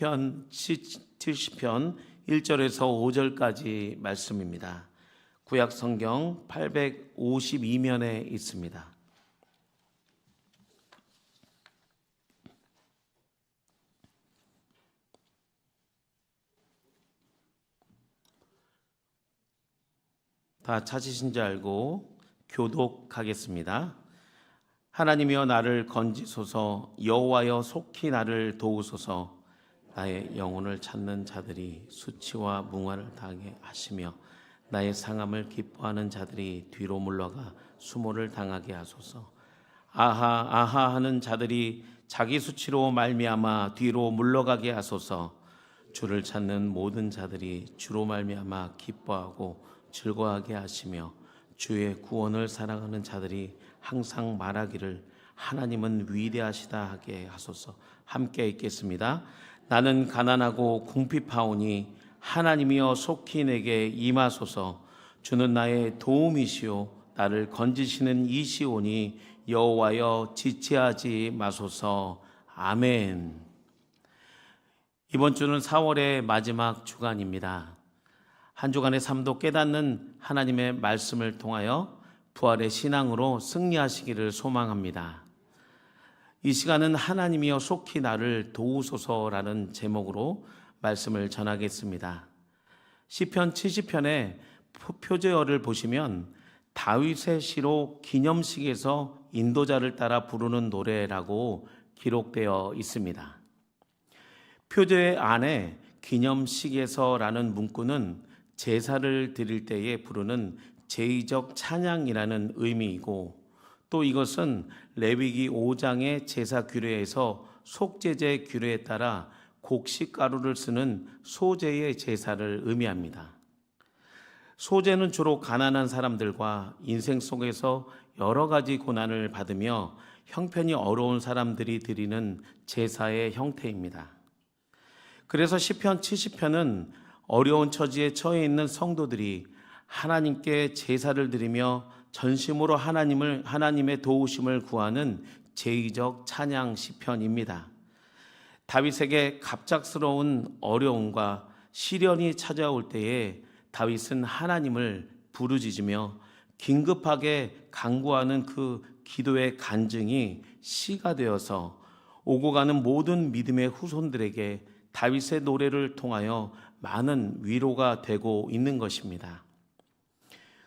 편 70편 1절에서 5절까지 말씀입니다. 구약 성경 852면에 있습니다. 다 찾으신 줄 알고 교독하겠습니다. 하나님이여 나를 건지소서, 여호와여 속히 나를 도우소서. 나의 영혼을 찾는 자들이 수치와 뭉화를 당하게 하시며 나의 상함을 기뻐하는 자들이 뒤로 물러가 수모를 당하게 하소서. 아하 아하 하는 자들이 자기 수치로 말미암아 뒤로 물러가게 하소서. 주를 찾는 모든 자들이 주로 말미암아 기뻐하고 즐거워하게 하시며 주의 구원을 사랑하는 자들이 항상 말하기를 하나님은 위대하시다 하게 하소서. 함께 읽겠습니다. 나는 가난하고 궁핍하오니 하나님이여 속히 내게 임하소서. 주는 나의 도움이시오 나를 건지시는 이시오니 여호와여 지체하지 마소서. 아멘. 이번 주는 4월의 마지막 주간입니다. 한 주간의 삶도 깨닫는 하나님의 말씀을 통하여 부활의 신앙으로 승리하시기를 소망합니다. 이 시간은 하나님이여 속히 나를 도우소서라는 제목으로 말씀을 전하겠습니다. 시편 70편의 표제어를 보시면 다윗의 시로 기념식에서 인도자를 따라 부르는 노래라고 기록되어 있습니다. 표제 안에 기념식에서라는 문구는 제사를 드릴 때에 부르는 제의적 찬양이라는 의미이고, 또 이것은 레위기 5장의 제사 규례에서 속제제 규례에 따라 곡식가루를 쓰는 소제의 제사를 의미합니다. 소제는 주로 가난한 사람들과 인생 속에서 여러 가지 고난을 받으며 형편이 어려운 사람들이 드리는 제사의 형태입니다. 그래서 시편 70편은 어려운 처지에 처해 있는 성도들이 하나님께 제사를 드리며 전심으로 하나님의 도우심을 구하는 제의적 찬양 시편입니다. 다윗에게 갑작스러운 어려움과 시련이 찾아올 때에 다윗은 하나님을 부르짖으며 긴급하게 간구하는 그 기도의 간증이 시가 되어서 오고 가는 모든 믿음의 후손들에게 다윗의 노래를 통하여 많은 위로가 되고 있는 것입니다.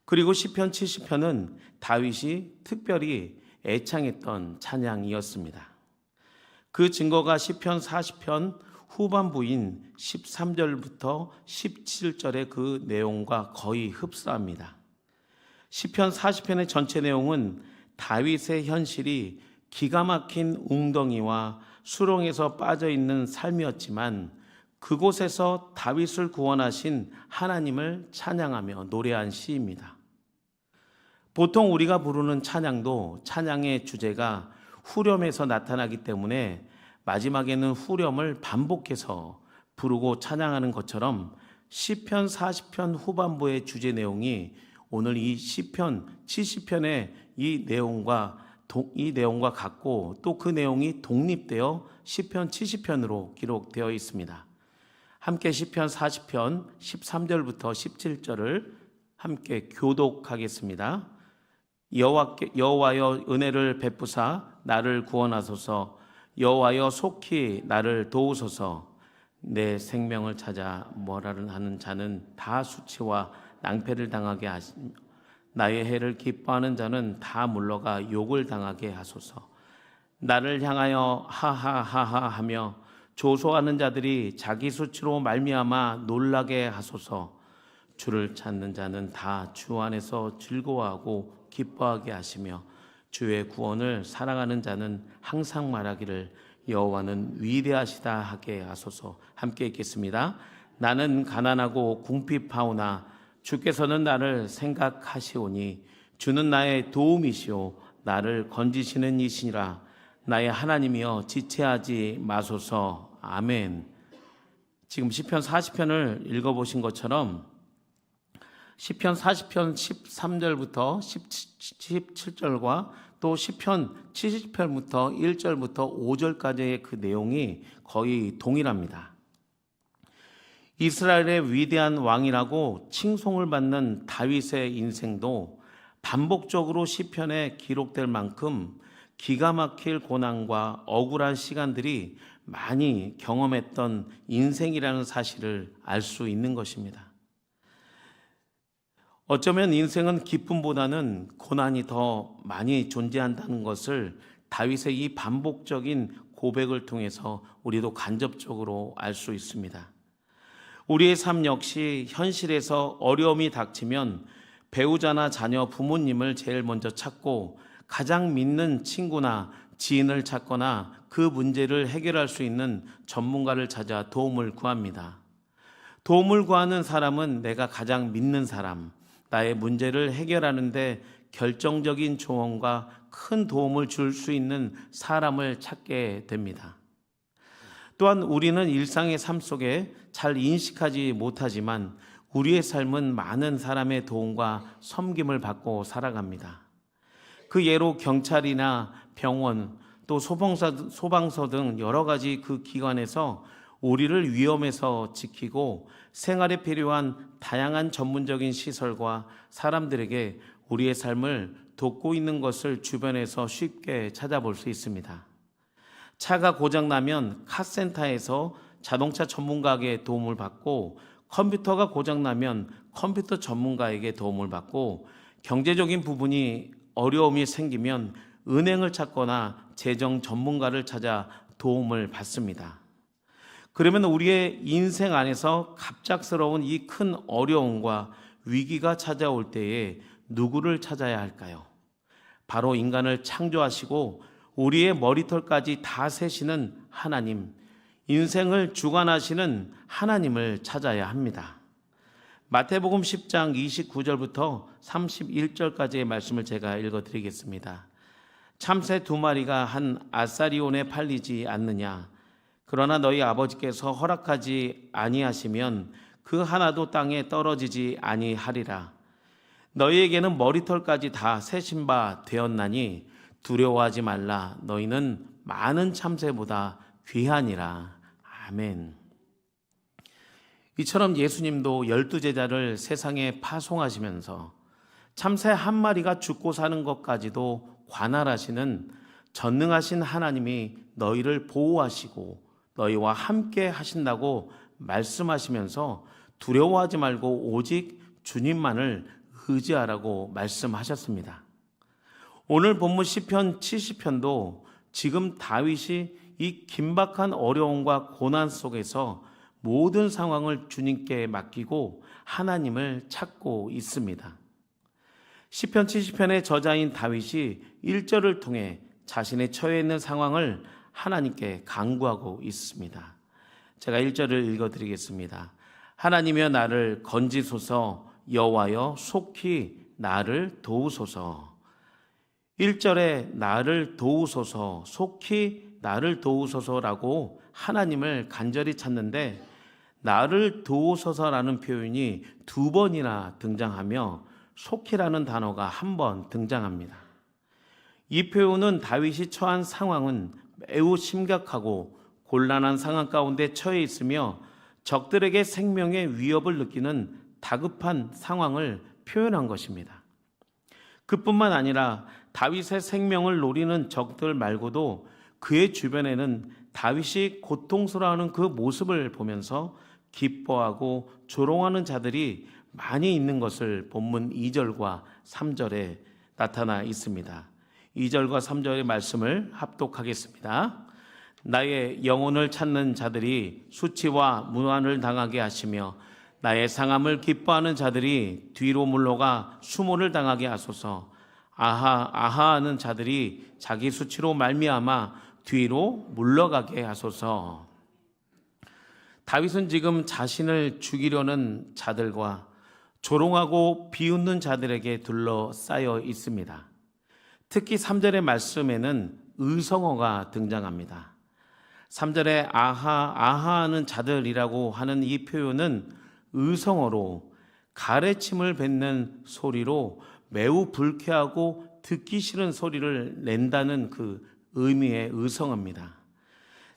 그리고 시편 70편은 다윗이 특별히 애창했던 찬양이었습니다. 그 증거가 시편 40편 후반부인 13절부터 17절의 그 내용과 거의 흡사합니다. 시편 40편의 전체 내용은 다윗의 현실이 기가 막힌 웅덩이와 수렁에서 빠져있는 삶이었지만 그곳에서 다윗을 구원하신 하나님을 찬양하며 노래한 시입니다. 보통 우리가 부르는 찬양도 찬양의 주제가 후렴에서 나타나기 때문에 마지막에는 후렴을 반복해서 부르고 찬양하는 것처럼 시편 40편 후반부의 주제 내용이 오늘 이 시편 70편의 이 내용과 같고, 또 그 내용이 독립되어 시편 70편으로 기록되어 있습니다. 함께 시편 40편 13절부터 17절을 함께 교독하겠습니다. 여호와여 은혜를 베푸사 나를 구원하소서. 여호와여 속히 나를 도우소서. 내 생명을 찾아 뭐라를 하는 자는 다 수치와 낭패를 당하게 하시며 나의 해를 기뻐하는 자는 다 물러가 욕을 당하게 하소서. 나를 향하여 하하하하 하며 조소하는 자들이 자기 수치로 말미암아 놀라게 하소서. 주를 찾는 자는 다 주 안에서 즐거워하고 기뻐하게 하시며 주의 구원을 사랑하는 자는 항상 말하기를 여호와는 위대하시다 하게 하소서. 함께 읽겠습니다. 나는 가난하고 궁핍하오나 주께서는 나를 생각하시오니 주는 나의 도움이시오 나를 건지시는 이시니라. 나의 하나님이여 지체하지 마소서. 아멘. 지금 시편 40편을 읽어보신 것처럼 시편 40편 13절부터 17절과 또 시편 70편부터 1절부터 5절까지의 그 내용이 거의 동일합니다. 이스라엘의 위대한 왕이라고 칭송을 받는 다윗의 인생도 반복적으로 시편에 기록될 만큼 기가 막힐 고난과 억울한 시간들이 많이 경험했던 인생이라는 사실을 알 수 있는 것입니다. 어쩌면 인생은 기쁨보다는 고난이 더 많이 존재한다는 것을 다윗의 이 반복적인 고백을 통해서 우리도 간접적으로 알 수 있습니다. 우리의 삶 역시 현실에서 어려움이 닥치면 배우자나 자녀, 부모님을 제일 먼저 찾고 가장 믿는 친구나 지인을 찾거나 그 문제를 해결할 수 있는 전문가를 찾아 도움을 구합니다. 도움을 구하는 사람은 내가 가장 믿는 사람, 나의 문제를 해결하는 데 결정적인 조언과 큰 도움을 줄 수 있는 사람을 찾게 됩니다. 또한 우리는 일상의 삶 속에 잘 인식하지 못하지만 우리의 삶은 많은 사람의 도움과 섬김을 받고 살아갑니다. 그 예로 경찰이나 병원, 또 소방서 등 여러 가지 그 기관에서 우리를 위험에서 지키고 생활에 필요한 다양한 전문적인 시설과 사람들에게 우리의 삶을 돕고 있는 것을 주변에서 쉽게 찾아볼 수 있습니다. 차가 고장나면 카센터에서 자동차 전문가에게 도움을 받고, 컴퓨터가 고장나면 컴퓨터 전문가에게 도움을 받고, 경제적인 부분이 어려움이 생기면 은행을 찾거나 재정 전문가를 찾아 도움을 받습니다. 그러면 우리의 인생 안에서 갑작스러운 이 큰 어려움과 위기가 찾아올 때에 누구를 찾아야 할까요? 바로 인간을 창조하시고 우리의 머리털까지 다 세시는 하나님, 인생을 주관하시는 하나님을 찾아야 합니다. 마태복음 10장 29절부터 31절까지의 말씀을 제가 읽어드리겠습니다. 참새 2마리가 한 아사리온에 팔리지 않느냐? 그러나 너희 아버지께서 허락하지 아니하시면 그 하나도 땅에 떨어지지 아니하리라. 너희에게는 머리털까지 다 세신 바 되었나니 두려워하지 말라. 너희는 많은 참새보다 귀하니라. 아멘. 이처럼 예수님도 12제자를 세상에 파송하시면서 참새 한 마리가 죽고 사는 것까지도 관할하시는 전능하신 하나님이 너희를 보호하시고 너희와 함께 하신다고 말씀하시면서 두려워하지 말고 오직 주님만을 의지하라고 말씀하셨습니다. 오늘 본문 시편 70편도 지금 다윗이 이 긴박한 어려움과 고난 속에서 모든 상황을 주님께 맡기고 하나님을 찾고 있습니다. 시편 70편의 저자인 다윗이 1절을 통해 자신의 처해 있는 상황을 하나님께 간구하고 있습니다. 제가 1절을 읽어드리겠습니다. 하나님이여 나를 건지소서, 여호와여 속히 나를 도우소서. 1절에 나를 도우소서, 속히 나를 도우소서라고 하나님을 간절히 찾는데, 나를 도우소서라는 표현이 2번이나 등장하며 속히라는 단어가 1번 등장합니다. 이 표현은 다윗이 처한 상황은 매우 심각하고 곤란한 상황 가운데 처해 있으며 적들에게 생명의 위협을 느끼는 다급한 상황을 표현한 것입니다. 그뿐만 아니라 다윗의 생명을 노리는 적들 말고도 그의 주변에는 다윗이 고통스러워하는 그 모습을 보면서 기뻐하고 조롱하는 자들이 많이 있는 것을 본문 2절과 3절에 나타나 있습니다. 2절과 3절의 말씀을 합독하겠습니다. 나의 영혼을 찾는 자들이 수치와 문환을 당하게 하시며 나의 상함을 기뻐하는 자들이 뒤로 물러가 수모를 당하게 하소서. 아하 아하 하는 자들이 자기 수치로 말미암아 뒤로 물러가게 하소서. 다윗은 지금 자신을 죽이려는 자들과 조롱하고 비웃는 자들에게 둘러싸여 있습니다. 특히 3절의 말씀에는 의성어가 등장합니다. 3절에 아하 아하 하는 자들이라고 하는 이 표현은 의성어로 가래침을 뱉는 소리로 매우 불쾌하고 듣기 싫은 소리를 낸다는 그 의미의 의성어입니다.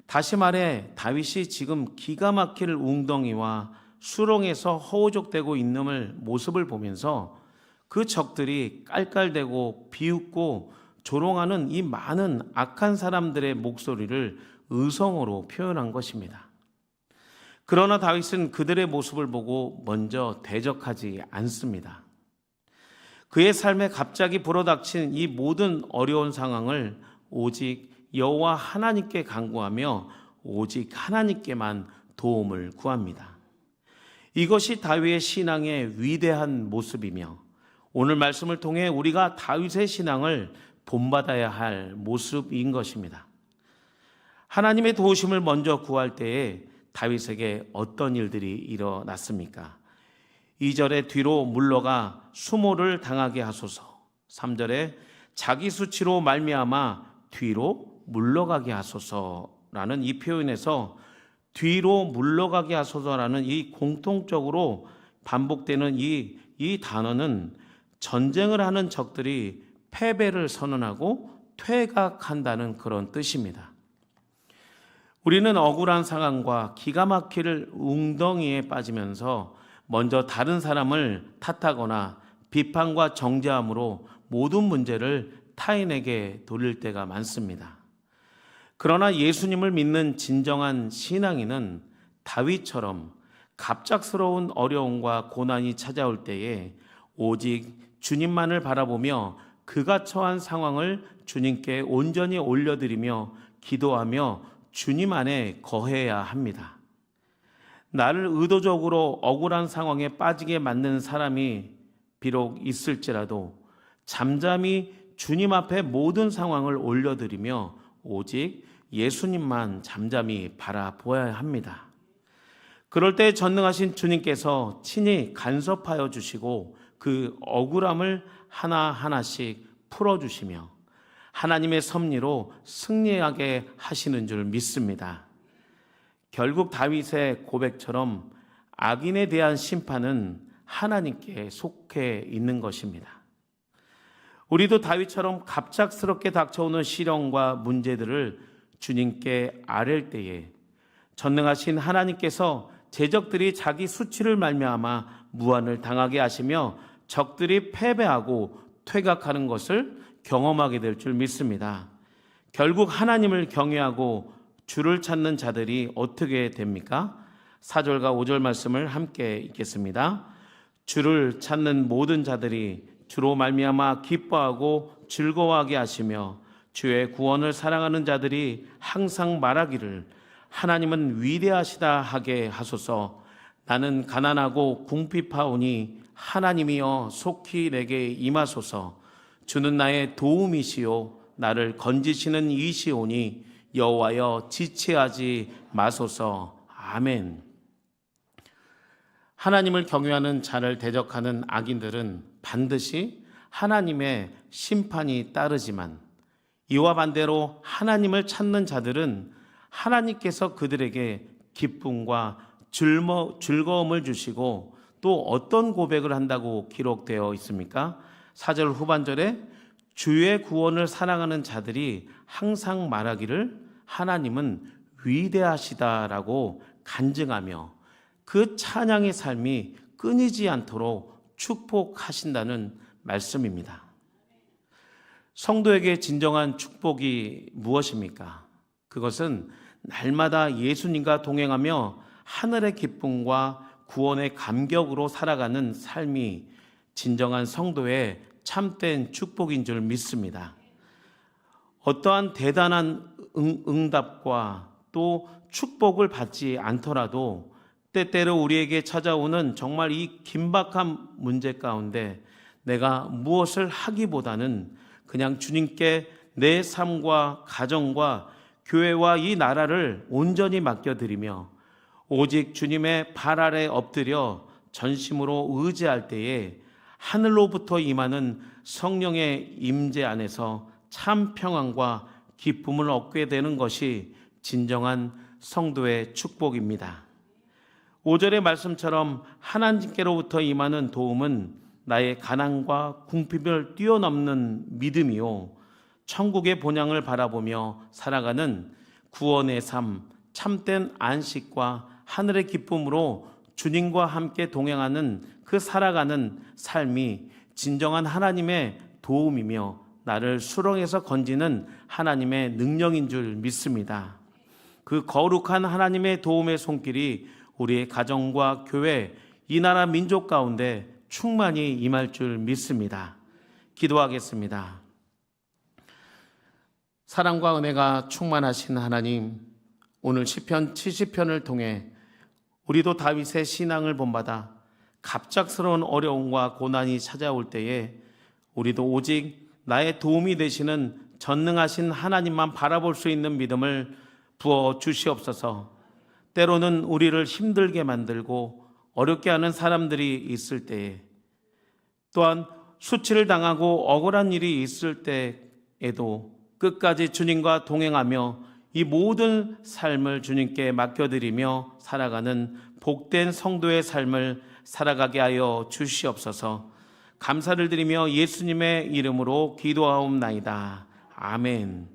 다시 말해 다윗이 지금 기가 막힐 웅덩이와 수렁에서 허우적대고 있는 모습을 보면서 그 적들이 깔깔대고 비웃고 조롱하는 이 많은 악한 사람들의 목소리를 의성어로 표현한 것입니다. 그러나 다윗은 그들의 모습을 보고 먼저 대적하지 않습니다. 그의 삶에 갑자기 불어닥친 이 모든 어려운 상황을 오직 여호와 하나님께 간구하며 오직 하나님께만 도움을 구합니다. 이것이 다윗의 신앙의 위대한 모습이며 오늘 말씀을 통해 우리가 다윗의 신앙을 본받아야 할 모습인 것입니다. 하나님의 도우심을 먼저 구할 때에 다윗에게 어떤 일들이 일어났습니까? 2절에 뒤로 물러가 수모를 당하게 하소서. 3절에 자기 수치로 말미암아 뒤로 물러가게 하소서라는 이 표현에서 뒤로 물러가게 하소서라는 이 공통적으로 반복되는 이 단어는 전쟁을 하는 적들이 패배를 선언하고 퇴각한다는 그런 뜻입니다. 우리는 억울한 상황과 기가 막힐 웅덩이에 빠지면서 먼저 다른 사람을 탓하거나 비판과 정죄함으로 모든 문제를 타인에게 돌릴 때가 많습니다. 그러나 예수님을 믿는 진정한 신앙인은 다윗처럼 갑작스러운 어려움과 고난이 찾아올 때에 오직 주님만을 바라보며 그가 처한 상황을 주님께 온전히 올려드리며 기도하며 주님 안에 거해야 합니다. 나를 의도적으로 억울한 상황에 빠지게 만드는 사람이 비록 있을지라도 잠잠히 주님 앞에 모든 상황을 올려드리며 오직 예수님만 잠잠히 바라보아야 합니다. 그럴 때 전능하신 주님께서 친히 간섭하여 주시고 그 억울함을 하나하나씩 풀어주시며 하나님의 섭리로 승리하게 하시는 줄 믿습니다. 결국 다윗의 고백처럼 악인에 대한 심판은 하나님께 속해 있는 것입니다. 우리도 다윗처럼 갑작스럽게 닥쳐오는 시련과 문제들을 주님께 아랠 때에 전능하신 하나님께서 제적들이 자기 수치를 말미암아 무한을 당하게 하시며 적들이 패배하고 퇴각하는 것을 경험하게 될 줄 믿습니다. 결국 하나님을 경외하고 주를 찾는 자들이 어떻게 됩니까? 4절과 5절 말씀을 함께 읽겠습니다. 주를 찾는 모든 자들이 주로 말미암아 기뻐하고 즐거워하게 하시며 주의 구원을 사랑하는 자들이 항상 말하기를 하나님은 위대하시다 하게 하소서. 나는 가난하고 궁핍하오니 하나님이여 속히 내게 임하소서. 주는 나의 도움이시요 나를 건지시는 이시오니 여호와여 지체하지 마소서. 아멘. 하나님을 경외하는 자를 대적하는 악인들은 반드시 하나님의 심판이 따르지만 이와 반대로 하나님을 찾는 자들은 하나님께서 그들에게 기쁨과 즐거움을 주시고 또 어떤 고백을 한다고 기록되어 있습니까? 4절 후반절에 주의 구원을 사랑하는 자들이 항상 말하기를 하나님은 위대하시다라고 간증하며 그 찬양의 삶이 끊이지 않도록 축복하신다는 말씀입니다. 성도에게 진정한 축복이 무엇입니까? 그것은 날마다 예수님과 동행하며 하늘의 기쁨과 구원의 감격으로 살아가는 삶이 진정한 성도의 참된 축복인 줄 믿습니다. 어떠한 대단한 응답과 또 축복을 받지 않더라도 때때로 우리에게 찾아오는 정말 이 긴박한 문제 가운데 내가 무엇을 하기보다는 그냥 주님께 내 삶과 가정과 교회와 이 나라를 온전히 맡겨드리며 오직 주님의 발 아래 엎드려 전심으로 의지할 때에 하늘로부터 임하는 성령의 임재 안에서 참 평안과 기쁨을 얻게 되는 것이 진정한 성도의 축복입니다. 5절의 말씀처럼 하나님께로부터 임하는 도움은 나의 가난과 궁핍을 뛰어넘는 믿음이요 천국의 본향을 바라보며 살아가는 구원의 삶, 참된 안식과 하늘의 기쁨으로 주님과 함께 동행하는 그 살아가는 삶이 진정한 하나님의 도움이며 나를 수렁에서 건지는 하나님의 능력인 줄 믿습니다. 그 거룩한 하나님의 도움의 손길이 우리의 가정과 교회, 이 나라 민족 가운데 충만히 임할 줄 믿습니다. 기도하겠습니다. 사랑과 은혜가 충만하신 하나님, 오늘 시편 70편을 통해 우리도 다윗의 신앙을 본받아 갑작스러운 어려움과 고난이 찾아올 때에 우리도 오직 나의 도움이 되시는 전능하신 하나님만 바라볼 수 있는 믿음을 부어 주시옵소서. 때로는 우리를 힘들게 만들고 어렵게 하는 사람들이 있을 때에, 또한 수치를 당하고 억울한 일이 있을 때에도 끝까지 주님과 동행하며 이 모든 삶을 주님께 맡겨드리며 살아가는 복된 성도의 삶을 살아가게 하여 주시옵소서. 감사를 드리며 예수님의 이름으로 기도하옵나이다. 아멘.